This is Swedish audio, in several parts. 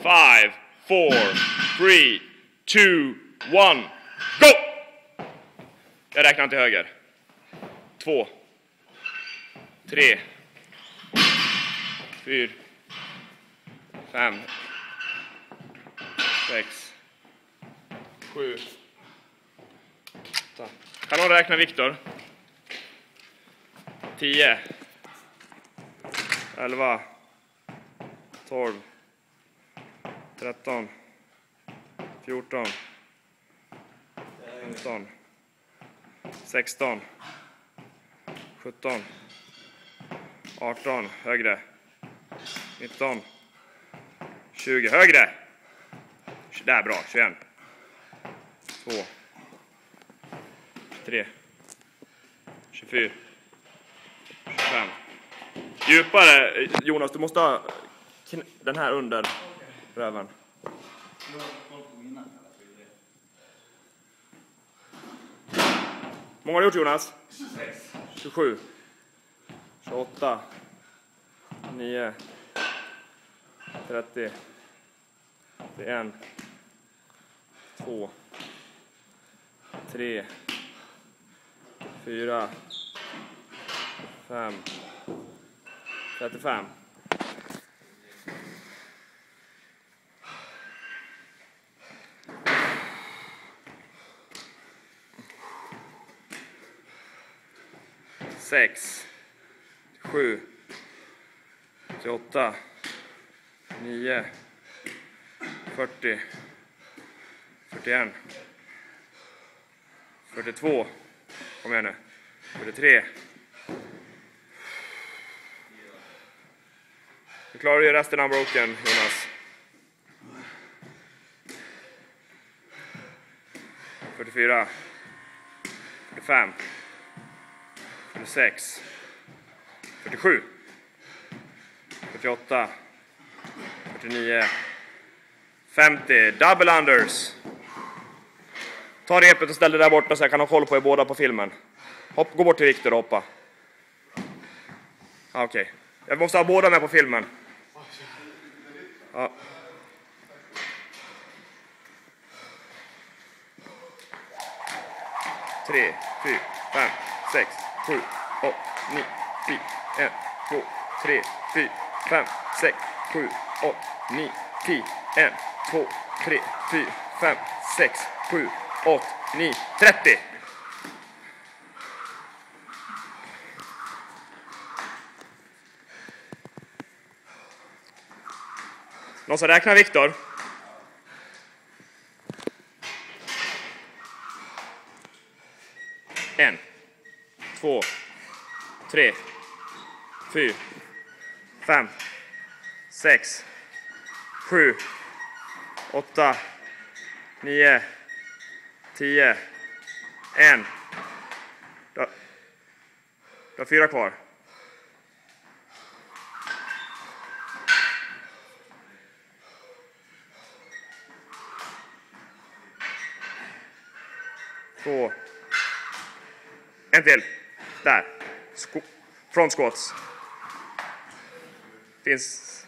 5, 4, 3, 2, 1, go! Jag räknar till höger. 2, 3, 4, 5, 6, 7, 8. Kan någon räkna Viktor? 10, 11, 12, 13, 14, 15, 16, 17, 18, högre, 19, 20, högre, där bra, 21, 2, 23, 24, 25. Djupare, Jonas, du måste ha den här under röven. Många har du gjort, Jonas? 26, 27, 28, 9, 30, 31, 2, 3, 4, 5, 35. Sex, 7, 28, 9, 40, 41, 42, kom igen nu, 43. Du klarar ju resten unbroken, Jonas. 44, 45, 46, 47, 48, 49, 50, double unders. Ta repet och ställ det där borta så jag kan ha koll på er båda på filmen. Gå bort till Viktor och hoppa. Okej. Jag måste ha båda med på filmen. Ja. Tre, 4, 5, 6, 7, 8, 9, 10, 1, 2, 3, 4, 5, 6, 7, 8, 9, 10, 1, 2, 3, 4, 5, 6, 7, 8, 9, 30. Någon som räknar, Viktor? En, 2, 3, 4, 5, 6, 7, 8, 9, 10, 1. Du har 4 kvar. Två. En till. Där. Front squats. Finns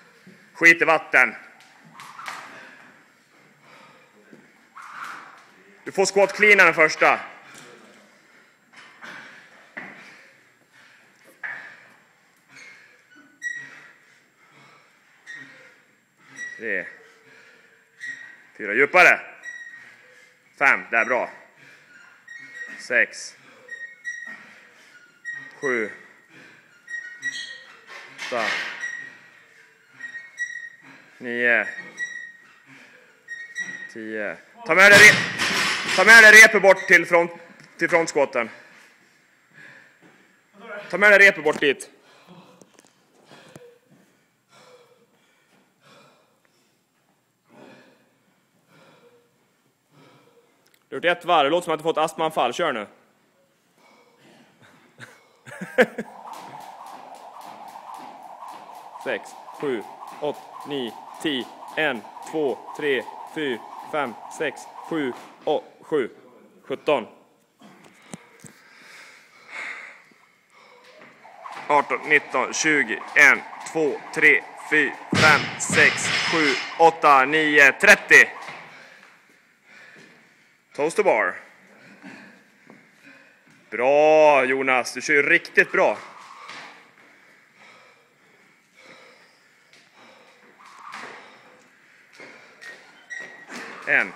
skit i vatten. Du får squat cleana den första. Tre. 4 djupare. 5, det är bra. 6, 7, 8, 9, 10. Ta med dig repet bort till frontskotten. Ta med dig repet bort dit. Du har gjort ett varv. Det låter som att du fått astmaanfall. Kör nu. Sex, 7, 8, 9, 10, 1, 2, 3, 4, 5, 6, 7, 8, 7, 17. 18, 19, 20, 1, 2, 3, 4, 5, 6, 7, 8, 9, 30. Toast bar. Bra Jonas, du kör ju riktigt bra. En.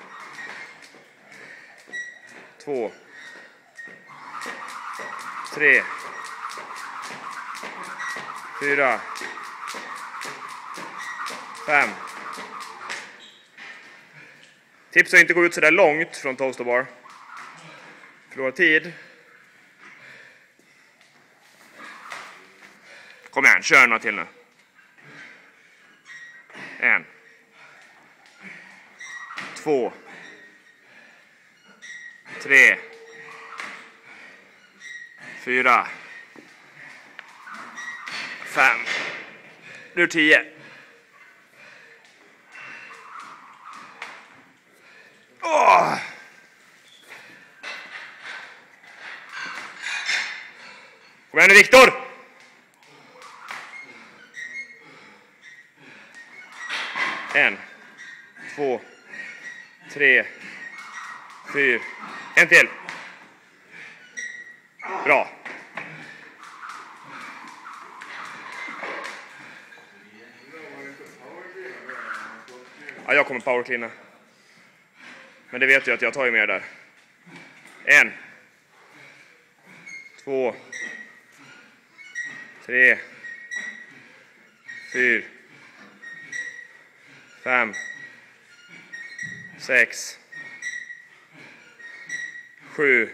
2. 3. 4. 5. Tips är att inte gå ut så där långt från toast bar. Förlora tid. Kom igen, kör några till nu. 1. 2. 3. 4. 5. Nu 10. Åh! Kom igen nu Viktor! 1, 2, 3, 4. En till. Bra. Ja, jag kommer powercleana. Men det vet jag att jag tar ju mer där. 1, 2, 3, 4, 5, 6, 7,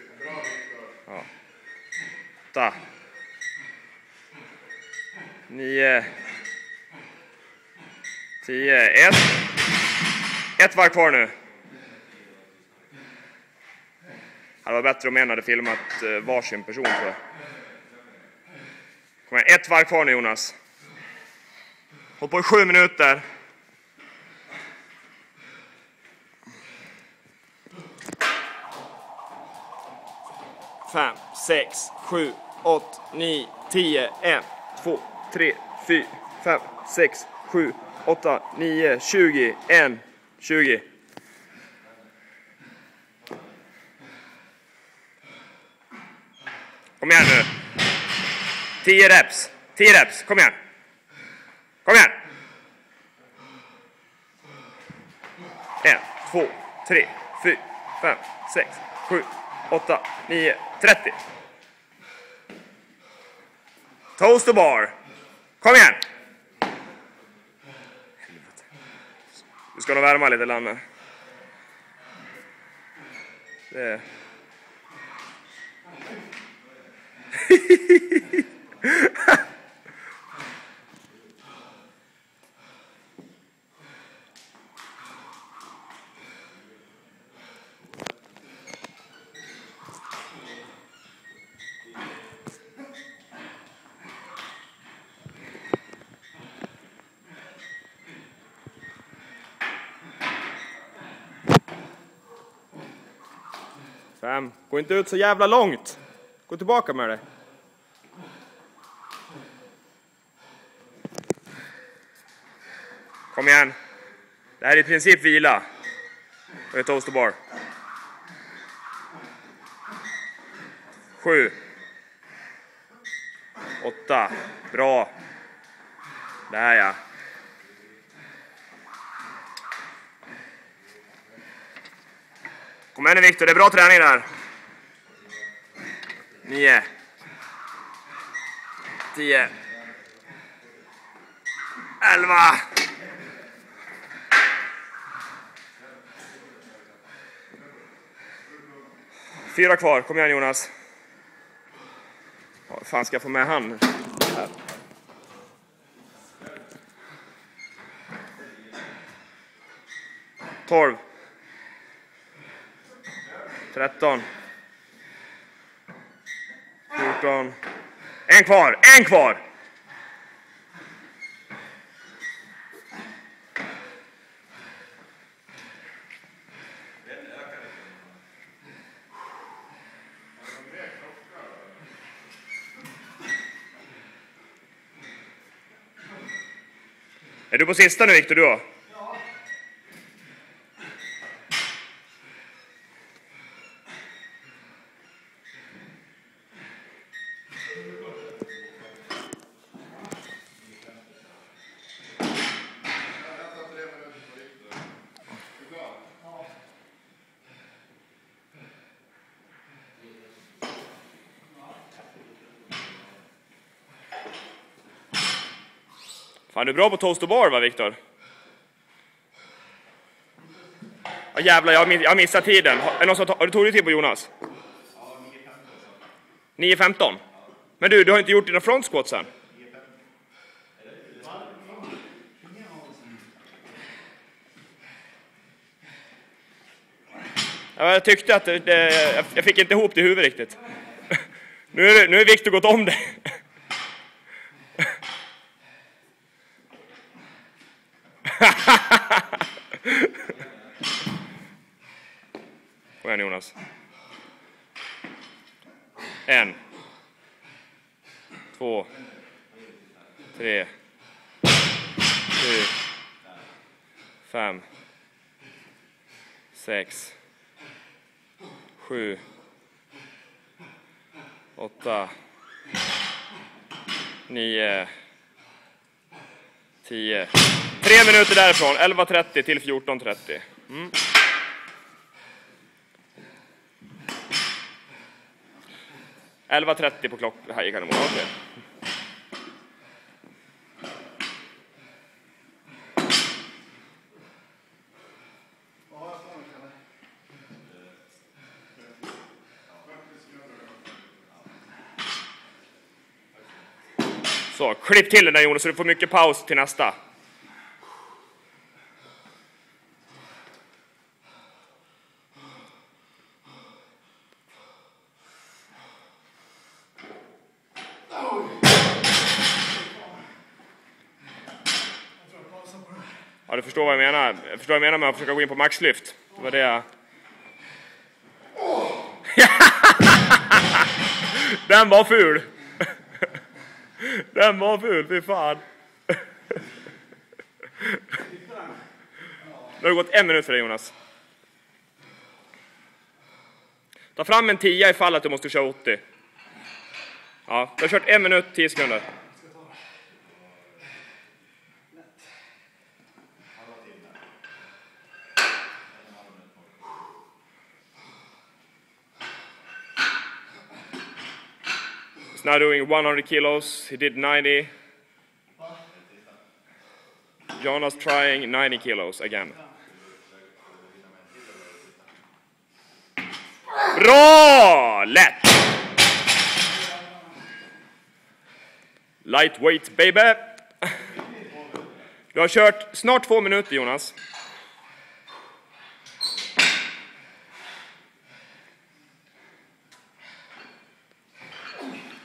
8, 9, 10, 1. Ett varv kvar nu. Det var bättre om en hade filmat varsin person tror jag. Kom igen, ett varv kvar nu Jonas. Håll på i 7 minuter. 5, 6, 7, 8, 9, 10, 1, 2, 3, 4, 5, 6, 7, 8, 9, 20, 1, 20. Kom igen nu. 10 reps. 10 reps. Kom igen. Kom igen. 1, 2, 3, 4, 5, 6, 7, 8, 9, 30. Toast to bar. Kom igen. Du ska nog värma lite Lanne. Det. Fem. Gå inte ut så jävla långt. Gå tillbaka med det. Kom igen. Det här är i princip vila. Och ett toast to bar. 7. 8. Bra. Där ja. Kom igen Viktor, det är bra träning där. 9. 10. 11. 4 kvar, kom igen Jonas. Vad fan ska jag få med han? Här. 12. 13. 14. En kvar, en kvar! Är du på sista nu, Viktor, du då? Ja. Fan, du är bra på toast och bar, va, Viktor? Ja, jävlar, jag missar tiden. Har du tagit tid på Jonas? Ja, 9.15. Men du har inte gjort dina front squats än. Ja, jag tyckte att jag fick inte ihop det i huvudet riktigt. Nu är Viktor gått om det. Kom igen, Jonas. 1, 2, 3, 4, 5, 6, 7, 8, 9, 10. 3 minuter därifrån, 11.30 till 14.30. 11.30 på klockan. Här gick han i mål. Okay. Så, klipp till den där, Jonas, så du får mycket paus till nästa. Ja, du förstår vad jag menar. Jag förstår vad jag menar med att försöka gå in på maxlyft. Det var det jag... Den var ful. Den var ful, fy fan. Nu har det gått 1 minut för dig, Jonas. Ta fram en 10 ifall att du måste köra 80. Ja, du har kört 1 minut, 10 sekunder. He's now doing 100 kilos. He did 90. Jonas trying 90 kilos again. Bra! Lätt! Lightweight, baby! Du har kört snart 2 minuter, Jonas.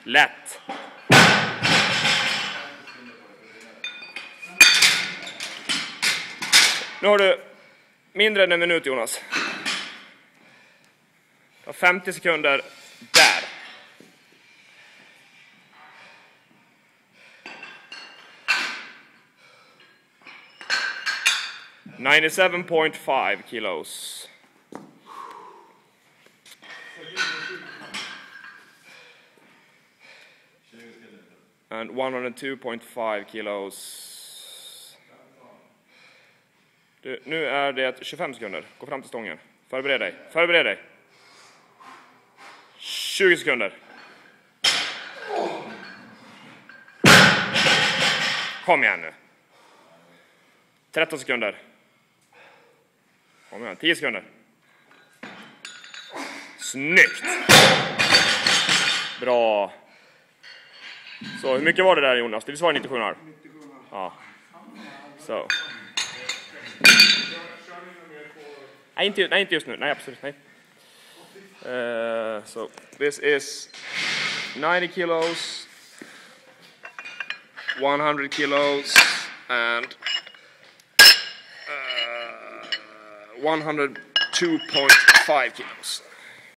Lätt. Nu har du mindre än 1 minut, Jonas. Du har 50 sekunder där. $97.5 kilos. And 102.5 kilos. Nu är det 25 sekunder. Gå fram till stången. Förbered dig. Förbered dig. 20 sekunder. Kom igen nu. 13 sekunder. Kom igen. 10 sekunder. Snyggt. Bra. Så hur mycket var det där, Jonas? Det var 97,5. Ja. Så. Nej, inte just nu. Nej, absolut. Nej. So this is 90 kilos, 100 kilos, and 102.5 kilos.